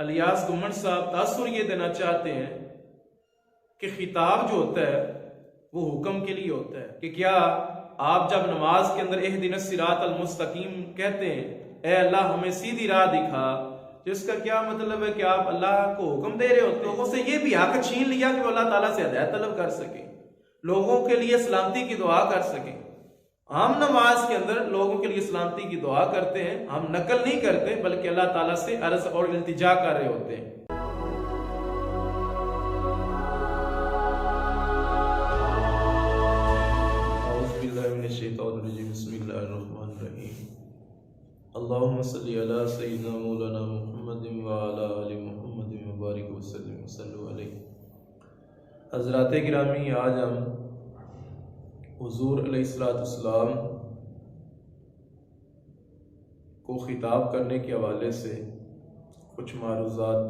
الیاس گمن صاحب تاثر یہ دینا چاہتے ہیں کہ خطاب جو ہوتا ہے وہ حکم کے لیے ہوتا ہے کہ کیا آپ جب نماز کے اندر اہدنا الصراط المستقیم کہتے ہیں اے اللہ ہمیں سیدھی راہ دکھا، تو اس کا کیا مطلب ہے کہ آپ اللہ کو حکم دے رہے ہوتے ہیں؟ لوگوں سے یہ بھی حق چھین لیا کہ وہ اللہ تعالیٰ سے ہدایت طلب کر سکیں، لوگوں کے لیے سلامتی کی دعا کر سکیں۔ ہم نماز کے اندر لوگوں کے لیے سلامتی کی دعا کرتے ہیں، ہم نقل نہیں کرتے بلکہ اللہ تعالیٰ سے عرض اور التجا کر رہے ہوتے ہیں۔ اعوذ باللہ من الشیطان الرجیم، بسم اللہ الرحمن الرحیم۔ اللہم صلی علی سیدنا مولانا محمد وعلی آل محمد وبارک وسلم صلو علیہ۔ حضرات گرامی، آج ہم حضور علیہ السلام کو خطاب کرنے کے حوالے سے کچھ معروضات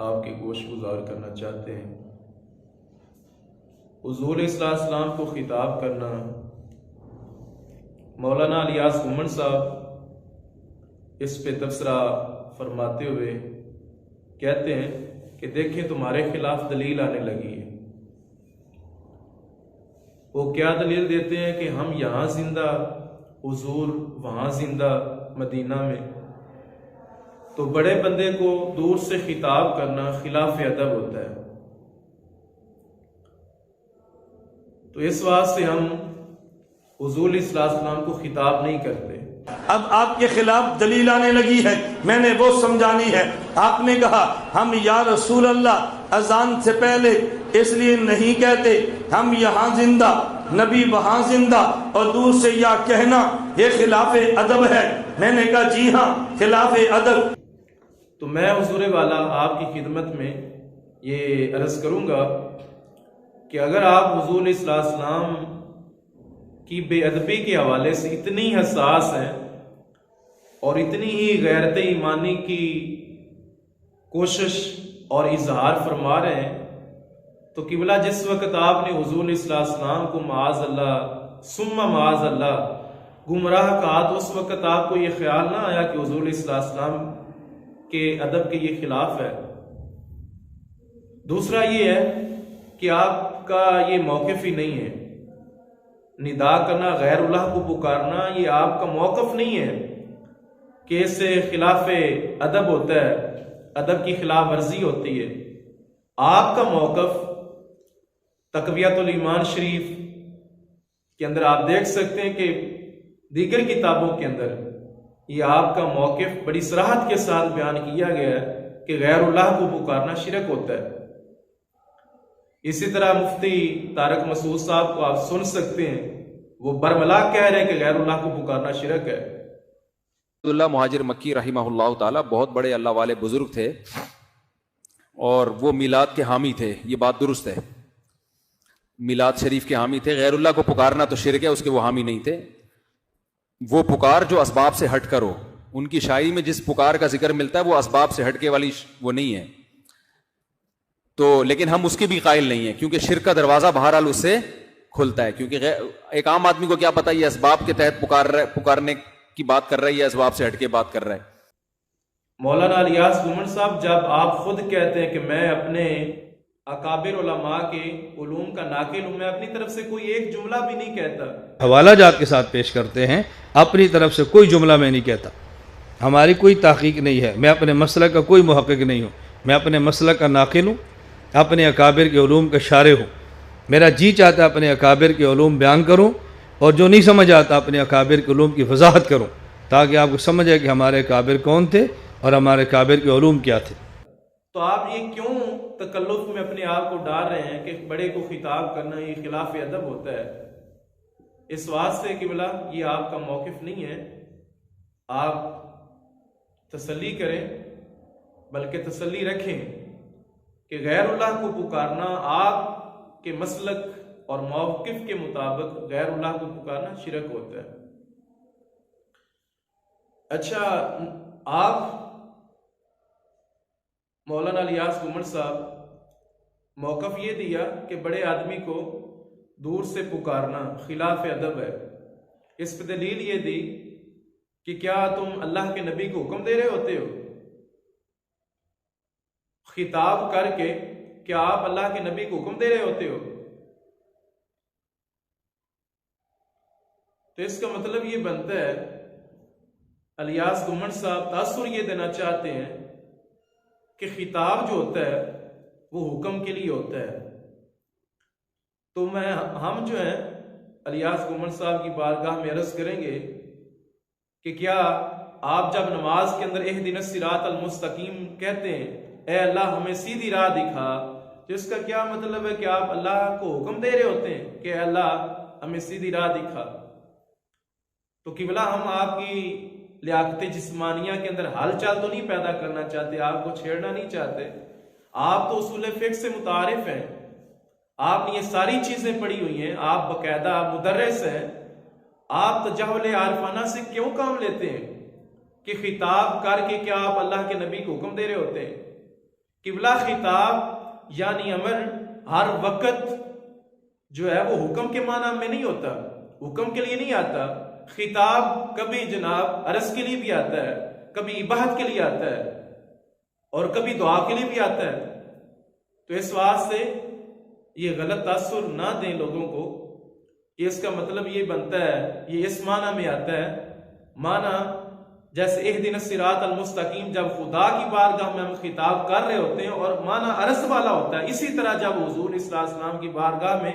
آپ کے گوش گزار کرنا چاہتے ہیں۔ حضور علیہ السلام کو خطاب کرنا، مولانا الیاس گمن صاحب اس پہ تبصرہ فرماتے ہوئے کہتے ہیں کہ دیکھیں تمہارے خلاف دلیل آنے لگی ہے۔ وہ کیا دلیل دیتے ہیں کہ ہم یہاں زندہ، حضور وہاں زندہ مدینہ میں، تو بڑے بندے کو دور سے خطاب کرنا خلاف ادب ہوتا ہے۔ تو اس واسطے ہم حضور علیہ السلام کو خطاب نہیں کرتے۔ اب آپ کے خلاف دلیل آنے لگی ہے، میں نے وہ سمجھانی ہے۔ آپ نے کہا ہم یا رسول اللہ اذان سے پہلے اس لیے نہیں کہتے ہم یہاں زندہ نبی وہاں زندہ، اور دور سے یا کہنا یہ خلاف ادب ہے۔ میں نے کہا جی ہاں خلاف ادب۔ تو میں حضور والا آپ کی خدمت میں یہ عرض کروں گا کہ اگر آپ حضور علیہ السلام کی بے ادبی کے حوالے سے اتنی حساس ہیں اور اتنی ہی غیرت ایمانی کی کوشش اور اظہار فرما رہے ہیں، تو قبلہ جس وقت آپ نے حضور علیہ السلام کو معاذ اللہ ثم معاذ اللہ گمراہ کہا، تو اس وقت آپ کو یہ خیال نہ آیا کہ حضور علیہ السلام کے ادب کے یہ خلاف ہے؟ دوسرا یہ ہے کہ آپ کا یہ موقف ہی نہیں ہے، ندا کرنا، غیر اللہ کو پکارنا، یہ آپ کا موقف نہیں ہے کہ اس سے خلاف ادب ہوتا ہے، ادب کی خلاف ورزی ہوتی ہے۔ آپ کا موقف تقویۃ الایمان شریف کے اندر آپ دیکھ سکتے ہیں کہ دیگر کتابوں کے اندر یہ آپ کا موقف بڑی صراحت کے ساتھ بیان کیا گیا ہے کہ غیر اللہ کو پکارنا شرک ہوتا ہے۔ اسی طرح مفتی طارق مسعود صاحب کو آپ سن سکتے ہیں، وہ برملا کہہ رہے ہیں کہ غیر اللہ کو پکارنا شرک ہے۔ عبداللہ مہاجر مکی رحمہ اللہ تعالی بہت بڑے اللہ والے بزرگ تھے، اور وہ میلاد کے حامی تھے، یہ بات درست ہے، میلاد شریف کے حامی تھے۔ غیر اللہ کو پکارنا تو شرک ہے، اس کے وہ حامی نہیں تھے۔ وہ پکار جو اسباب سے ہٹ کر ہو، ان کی شاعری میں جس پکار کا ذکر ملتا ہے وہ اسباب سے ہٹ کے والی وہ نہیں ہے، تو لیکن ہم اس کے بھی قائل نہیں ہیں، کیونکہ شرک کا دروازہ بہرحال اس سے کھلتا ہے، کیونکہ ایک عام آدمی کو کیا پتہ یہ اسباب کے تحت پکارنے کی بات کر رہا ہے یا اسباب سے ہٹ کے بات کر رہا ہے۔ مولانا الیاس گمن صاحب، جب آپ خود کہتے ہیں کہ میں اپنے اکابر علماء کے علوم کا ناقل ہوں، میں اپنی طرف سے کوئی ایک جملہ بھی نہیں کہتا، حوالہ جات کے ساتھ پیش کرتے ہیں، اپنی طرف سے کوئی جملہ میں نہیں کہتا، ہماری کوئی تحقیق نہیں ہے، میں اپنے مسلک کا کوئی محقق نہیں ہوں، میں اپنے مسلک کا ناقل ہوں، اپنے اکابر کے علوم کا شارح ہوں۔ میرا جی چاہتا ہے اپنے اکابر کے علوم بیان کروں، اور جو نہیں سمجھ آتا اپنے اکابر کے علوم کی وضاحت کروں، تاکہ آپ کو سمجھ آئے کہ ہمارے اکابر کون تھے اور ہمارے اکابر کے علوم کیا تھے۔ تو آپ یہ کیوں تکلف میں اپنے آپ کو ڈال رہے ہیں کہ بڑے کو خطاب کرنا یہ خلاف ادب ہوتا ہے؟ اس واسطے کہ بلا یہ آپ کا موقف نہیں ہے، آپ تسلی کریں، بلکہ تسلی رکھیں کہ غیر اللہ کو پکارنا آپ کے مسلک اور موقف کے مطابق غیر اللہ کو پکارنا شرک ہوتا ہے۔ اچھا، آپ مولانا الیاس گمن صاحب موقف یہ دیا کہ بڑے آدمی کو دور سے پکارنا خلاف ادب ہے، اس پہ دلیل یہ دی کہ کیا تم اللہ کے نبی کو حکم دے رہے ہوتے ہو؟ خطاب کر کے کیا آپ اللہ کے نبی کو حکم دے رہے ہوتے ہو؟ تو اس کا مطلب یہ بنتا ہے الیاس گمن صاحب تاثر یہ دینا چاہتے ہیں کہ خطاب جو ہوتا ہے وہ حکم کے لیے ہوتا ہے. تو ہم جو ہیں الیاس گمن صاحب کی بارگاہ میں عرض کریں گے کہ کیا آپ جب نماز کے اندر اہدنا الصراط المستقیم کہتے ہیں اے اللہ ہمیں سیدھی راہ دکھا، تو اس کا کیا مطلب ہے کہ آپ اللہ کو حکم دے رہے ہوتے ہیں کہ اے اللہ ہمیں سیدھی راہ دکھا؟ تو قبلہ ہم آپ کی لیاقت جسمانیہ کے اندر حال چال تو نہیں پیدا کرنا چاہتے، آپ کو چھیڑنا نہیں چاہتے. آپ تو اصول فقہ سے متعارف ہیں، آپ نے یہ ساری چیزیں پڑھی ہوئی ہیں، آپ باقاعدہ مدرس ہیں. آپ تجاہل عارفانہ سے کیوں کام لیتے ہیں کہ خطاب کر کے کیا آپ اللہ کے نبی کو حکم دے رہے ہوتے ہیں؟ قبلہ خطاب یعنی امر ہر وقت جو ہے وہ حکم کے معنی میں نہیں ہوتا، حکم کے لیے نہیں آتا. خطاب کبھی جناب عرض کے لیے بھی آتا ہے، کبھی اباحت کے لیے آتا ہے، اور کبھی دعا کے لیے بھی آتا ہے. تو اس واسطے یہ غلط تاثر نہ دیں لوگوں کو کہ اس کا مطلب یہ بنتا ہے، یہ اس معنی میں آتا ہے. معنی جیسے اہدنا الصراط المستقیم جب خدا کی بارگاہ میں ہم خطاب کر رہے ہوتے ہیں اور معنی عرض والا ہوتا ہے، اسی طرح جب حضور صلی اللہ علیہ وسلم کی بارگاہ میں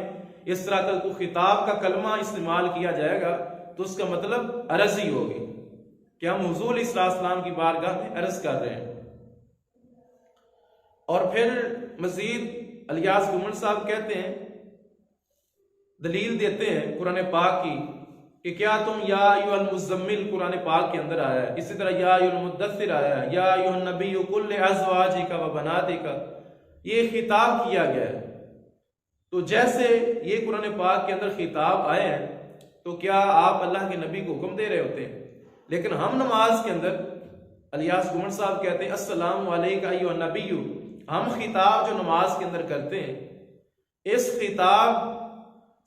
اس طرح کا کوئی خطاب کا کلمہ استعمال کیا جائے گا تو اس کا مطلب عرض ہی ہوگی کہ ہم حضور صلی اللہ علیہ وسلم کی بارگاہ میں عرض کر رہے ہیں. اور پھر مزید الیاس گمن صاحب کہتے ہیں، دلیل دیتے ہیں قرآن پاک کی کہ کیا تم یا ایھا المزمل قرآن پاک کے اندر آیا ہے، اسی طرح یا ایھا المدثر آیا ہے، یا ایھا النبی قل لازواجک و بناتک، یہ خطاب کیا گیا ہے. تو جیسے یہ قرآن پاک کے اندر خطاب آئے ہیں تو کیا آپ اللہ کے نبی کو حکم دے رہے ہوتے ہیں؟ لیکن ہم نماز کے اندر الیاس گمن صاحب کہتے ہیں السلام علیکم ایھا النبی، ہم خطاب جو نماز کے اندر کرتے ہیں اس خطاب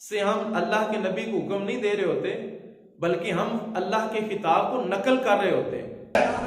سے ہم اللہ کے نبی کو حکم نہیں دے رہے ہوتے بلکہ ہم اللہ کے خطاب کو نقل کر رہے ہوتے ہیں.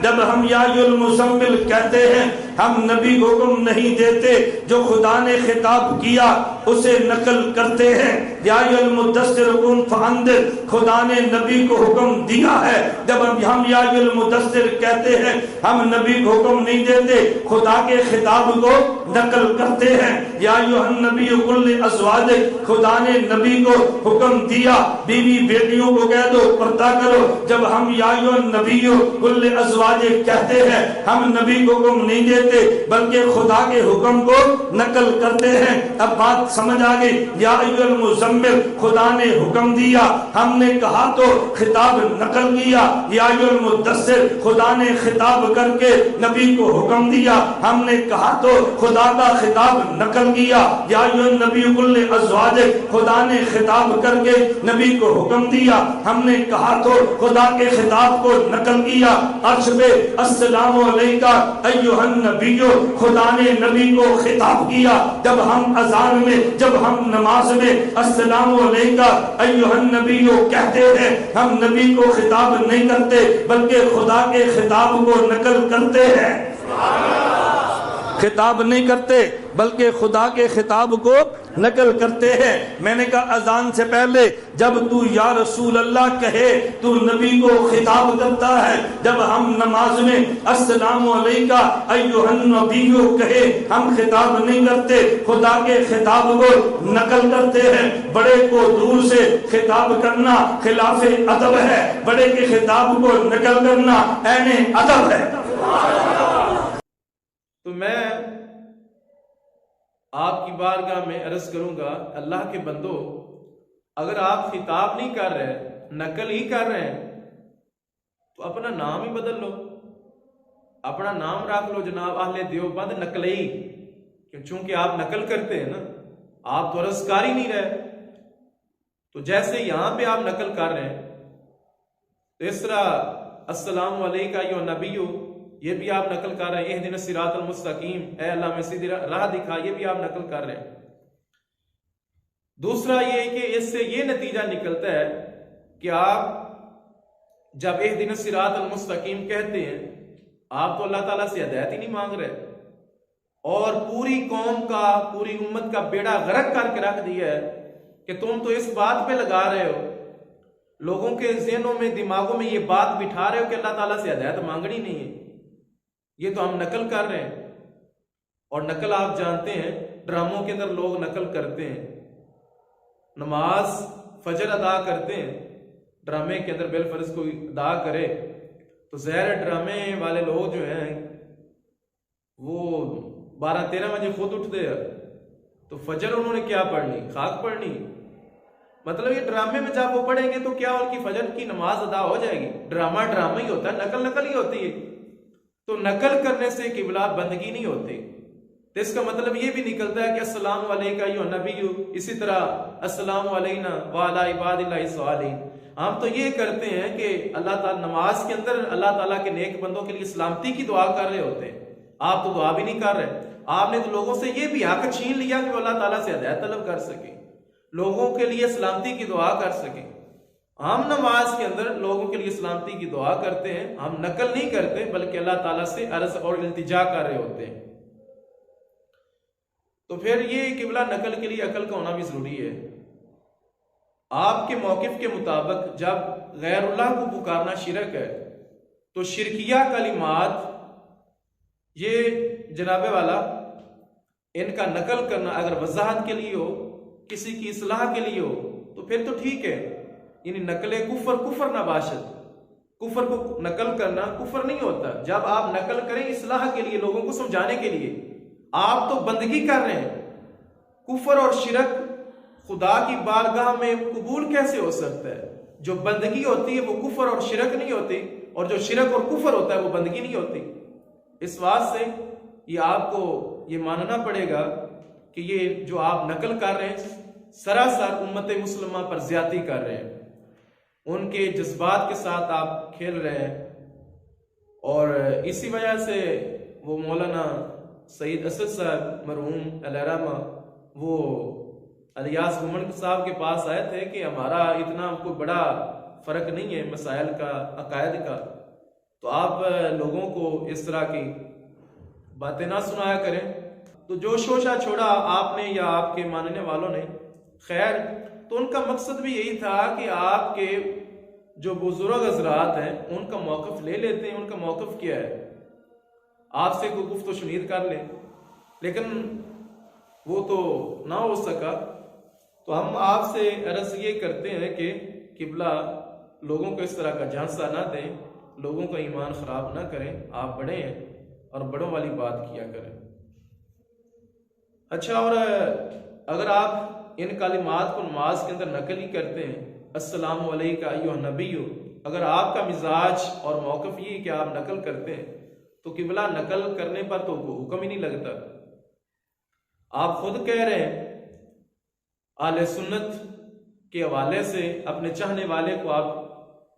جب ہم یا ایھا المزمل کہتے ہیں ہم نبی کو حکم نہیں دیتے، جو خدا نے خطاب کیا اسے نقل کرتے ہیں. یا ایھا المدثر قم فانذر، خدا نے نبی کو حکم دیا ہے. جب ہم یا ایھا المدثر کہتے ہیں ہم نبی کو حکم نہیں دیتے، خدا کے خطاب کو نقل کرتے ہیں. یا ایھا النبی قل لازواجک، خدا نے نبی کو حکم دیا بیوی بیٹیوں کو کہہ دو پردہ کرو. جب ہم یا ایھا النبی قل لازواجک کہتے ہیں ہم نبی کو حکم نہیں دیتے بلکہ خدا کے حکم کو نقل کرتے ہیں. اب بات سمجھ آ گئی. یا ایھا المزمل، خدا نے حکم دیا، ہم نے کہا تو خطاب نقل کیا. یا ایھا المدثر، خدا نے خطاب کر کے نبی کو حکم دیا، ہم نے کہا تو خدا کا خطاب نقل کیا. یا ایھا النبی قل لازواجک، خدا نے خطاب کر کے نبی کو حکم دیا، ہم نے کہا تو خدا کے خطاب کو نقل کیا. عرش پہ السلام علیکہ ایھا النبی، خدا نے نبی کو خطاب کیا. جب ہم اذان میں، جب ہم نماز میں السلام علیکہ ایھا النبی کہتے ہیں ہم نبی کو خطاب نہیں کرتے بلکہ خدا کے خطاب کو نقل کرتے ہیں. خطاب نہیں کرتے بلکہ خدا کے خطاب کو نقل کرتے ہیں. میں نے کہا اذان سے پہلے جب تو یا رسول اللہ کہے تو نبی کو خطاب کرتا ہے. جب ہم نماز میں السلام علیکہ ایھا النبی کہے ہم خطاب نہیں کرتے، خدا کے خطاب کو نقل کرتے ہیں. بڑے کو دور سے خطاب کرنا خلاف ادب ہے، بڑے کے خطاب کو نقل کرنا عین ادب ہے. تو میں آپ کی بارگاہ میں عرض کروں گا اللہ کے بندو، اگر آپ خطاب نہیں کر رہے نقل ہی کر رہے ہیں تو اپنا نام ہی بدل لو، اپنا نام رکھ لو جناب اہل دیوبند نقلی، چونکہ آپ نقل کرتے ہیں نا، آپ تو عرض کر ہی نہیں رہے. تو جیسے یہاں پہ آپ نقل کر رہے ہیں تو اس طرح السلام علیکہ ایھا النبی یہ بھی آپ نقل کر رہے ہیں. اہدنا الصراط المستقیم، اے اللہ میں سیدھی راہ دکھا، یہ بھی آپ نقل کر رہے ہیں. دوسرا یہ کہ اس سے یہ نتیجہ نکلتا ہے کہ آپ جب اہدنا الصراط المستقیم کہتے ہیں آپ تو اللہ تعالیٰ سے ہدایت ہی نہیں مانگ رہے، اور پوری قوم کا, پوری امت کا بیڑا غرق کر کے رکھ دیا ہے کہ تم تو اس بات پہ لگا رہے ہو, لوگوں کے ذہنوں میں, دماغوں میں یہ بات بٹھا رہے ہو کہ اللہ تعالیٰ سے ہدایت مانگنی نہیں ہے, یہ تو ہم نقل کر رہے ہیں. اور نقل آپ جانتے ہیں ڈراموں کے اندر لوگ نقل کرتے ہیں, نماز فجر ادا کرتے ہیں, ڈرامے کے اندر بالفرض کوئی ادا کرے تو ظاہر ڈرامے والے لوگ جو ہیں وہ 12-13 بجے خود اٹھتے ہیں, تو فجر انہوں نے کیا پڑھنی, خاک پڑھنی. مطلب یہ ڈرامے میں جب وہ پڑھیں گے تو کیا ان کی فجر کی نماز ادا ہو جائے گی؟ ڈرامہ ڈرامہ ہی ہوتا ہے, نقل نقل ہی ہوتی ہے. تو نقل کرنے سے قبلہ بندگی نہیں ہوتی. تو اس کا مطلب یہ بھی نکلتا ہے کہ السلام علیکہ ایھا نبی, اسی طرح السلام علینا وعلی عباد اللہ الصالحین. ہم تو یہ کرتے ہیں کہ اللہ تعالی نماز کے اندر اللہ تعالیٰ کے نیک بندوں کے لیے سلامتی کی دعا کر رہے ہوتے ہیں. آپ تو دعا بھی نہیں کر رہے, آپ نے تو لوگوں سے یہ بھی حق چھین لیا کہ وہ اللہ تعالیٰ سے ہدایت طلب کر سکیں, لوگوں کے لیے سلامتی کی دعا کر سکیں. ہم نماز کے اندر لوگوں کے لیے سلامتی کی دعا کرتے ہیں, ہم نقل نہیں کرتے بلکہ اللہ تعالیٰ سے عرض اور التجا کر رہے ہوتے ہیں. تو پھر یہ قبلہ نقل کے لیے عقل کا ہونا بھی ضروری ہے. آپ کے موقف کے مطابق جب غیر اللہ کو پکارنا شرک ہے تو شرکیہ کلمات یہ جناب والا ان کا نقل کرنا اگر وضاحت کے لیے ہو, کسی کی اصلاح کے لیے ہو تو پھر تو ٹھیک ہے. یعنی نقل کفر نہ باشد, کفر کو نقل کرنا کفر نہیں ہوتا. جب آپ نقل کریں اصلاح کے لیے, لوگوں کو سمجھانے کے لیے, آپ تو بندگی کر رہے ہیں. کفر اور شرک خدا کی بارگاہ میں قبول کیسے ہو سکتا ہے؟ جو بندگی ہوتی ہے وہ کفر اور شرک نہیں ہوتی, اور جو شرک اور کفر ہوتا ہے وہ بندگی نہیں ہوتی. اس بات سے یہ آپ کو یہ ماننا پڑے گا کہ یہ جو آپ نقل کر رہے ہیں سراسر امت مسلمہ پر زیادتی کر رہے ہیں, ان کے جذبات کے ساتھ آپ کھیل رہے ہیں. اور اسی وجہ سے وہ مولانا سید اسد صاحب مرحوم علیہ رحمہ وہ الیاس گمن صاحب کے پاس آئے تھے کہ ہمارا اتنا کوئی بڑا فرق نہیں ہے مسائل کا, عقائد کا, تو آپ لوگوں کو اس طرح کی باتیں نہ سنایا کریں. تو جو شوشہ چھوڑا آپ نے یا آپ کے ماننے والوں نے, خیر, تو ان کا مقصد بھی یہی تھا کہ آپ کے جو بزرگ حضرات ہیں ان کا موقف لے لیتے ہیں. ان کا موقف کیا ہے, آپ سے کوئی گفت و شنید کر لیں, لیکن وہ تو نہ ہو سکا. تو ہم آپ سے عرض یہ کرتے ہیں کہ قبلہ لوگوں کو اس طرح کا جھانسا نہ دیں, لوگوں کا ایمان خراب نہ کریں. آپ بڑے ہیں اور بڑوں والی بات کیا کریں. اچھا, اور اگر آپ ان کلمات کو نماز کے اندر نقل ہی کرتے ہیں, السلام علیکہ ایھا نبی, اگر آپ کا مزاج اور موقف یہ کہ آپ نقل کرتے ہیں تو قبلہ نقل کرنے پر تو حکم ہی نہیں لگتا. آپ خود کہہ رہے ہیں اہل سنت کے حوالے سے اپنے چاہنے والے کو آپ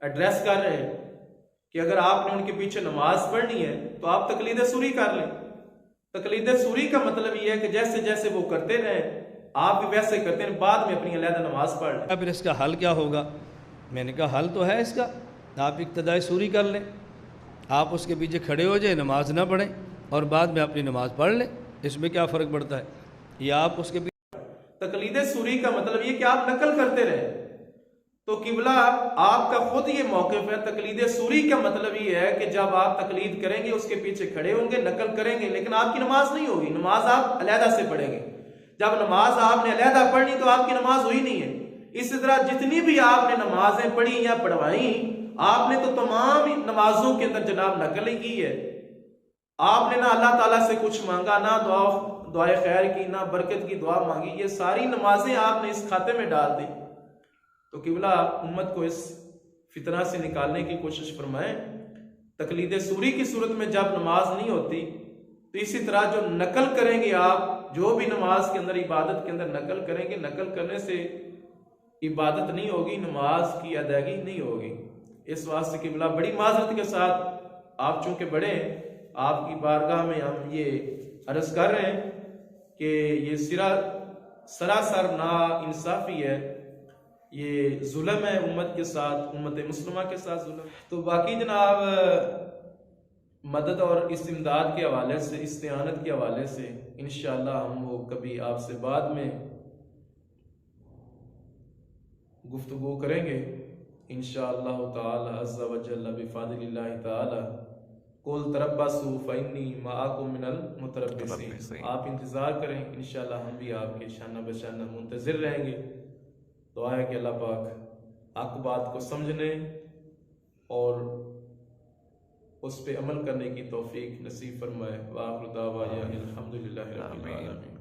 ایڈریس کر رہے ہیں کہ اگر آپ نے ان کے پیچھے نماز پڑھنی ہے تو آپ تقلید سوری کر لیں. تقلید سوری کا مطلب یہ ہے کہ جیسے جیسے وہ کرتے رہیں آپ بھی ویسے کرتے ہیں, بعد میں اپنی علیحدہ نماز پڑھ لیں. پھر اس کا حل کیا ہوگا؟ میں نے کہا حل تو ہے اس کا, آپ اقتداء سوری کر لیں, آپ اس کے پیچھے کھڑے ہو جائیں, نماز نہ پڑھیں اور بعد میں اپنی نماز پڑھ لیں. اس میں کیا فرق پڑتا ہے؟ یا آپ اس کے پیچھے تقلید سوری کا مطلب یہ کہ آپ نقل کرتے رہیں. تو قبلہ آپ کا خود یہ موقف ہے. تقلید سوری کا مطلب یہ ہے کہ جب آپ تقلید کریں گے اس کے پیچھے کھڑے ہوں گے, نقل کریں گے, لیکن آپ کی نماز نہیں ہوگی. نماز آپ علیحدہ سے پڑھیں گے. جب نماز آپ نے علیحدہ پڑھنی تو آپ کی نماز ہوئی نہیں ہے. اسی طرح جتنی بھی آپ نے نمازیں پڑھی یا پڑھوائیں, آپ نے تو تمام نمازوں کے اندر جناب نقل ہی کی ہے. آپ نے نہ اللہ تعالیٰ سے کچھ مانگا, نہ دعائے خیر کی, نہ برکت کی دعا مانگی. یہ ساری نمازیں آپ نے اس کھاتے میں ڈال دی. تو قبلہ امت کو اس فتنہ سے نکالنے کی کوشش فرمائیں. تقلید سوری کی صورت میں جب نماز نہیں ہوتی تو اسی طرح جو نقل کریں گے آپ, جو بھی نماز کے اندر عبادت کے اندر نقل کریں گے, نقل کرنے سے عبادت نہیں ہوگی, نماز کی ادائیگی نہیں ہوگی. اس واسطے قبلہ بڑی معذرت کے ساتھ آپ چونکہ بڑے ہیں, آپ کی بارگاہ میں ہم یہ عرض کر رہے ہیں کہ یہ سراسر نا انصافی ہے, یہ ظلم ہے امت کے ساتھ, امت مسلمہ کے ساتھ ظلم. تو باقی جناب مدد اور استمداد کے حوالے سے، استعانت کے حوالے سے انشاءاللہ ہم وہ کبھی آپ سے بعد میں گفتگو کریں گے انشاءاللہ تعالی عز و جل بفضل اللہ تعالی۔ قل تربصوا فإنی معکم من المتربصین، آپ انتظار کریں، انشاءاللہ ہم بھی آپ کے شانہ بشانہ منتظر رہیں گے۔ دعا ہے کہ اللہ پاک حق بات کو سمجھنے اور اس پہ عمل کرنے کی توفیق نصیب فرمائے۔ وآخر دعوانا الحمدللہ رب العالمین۔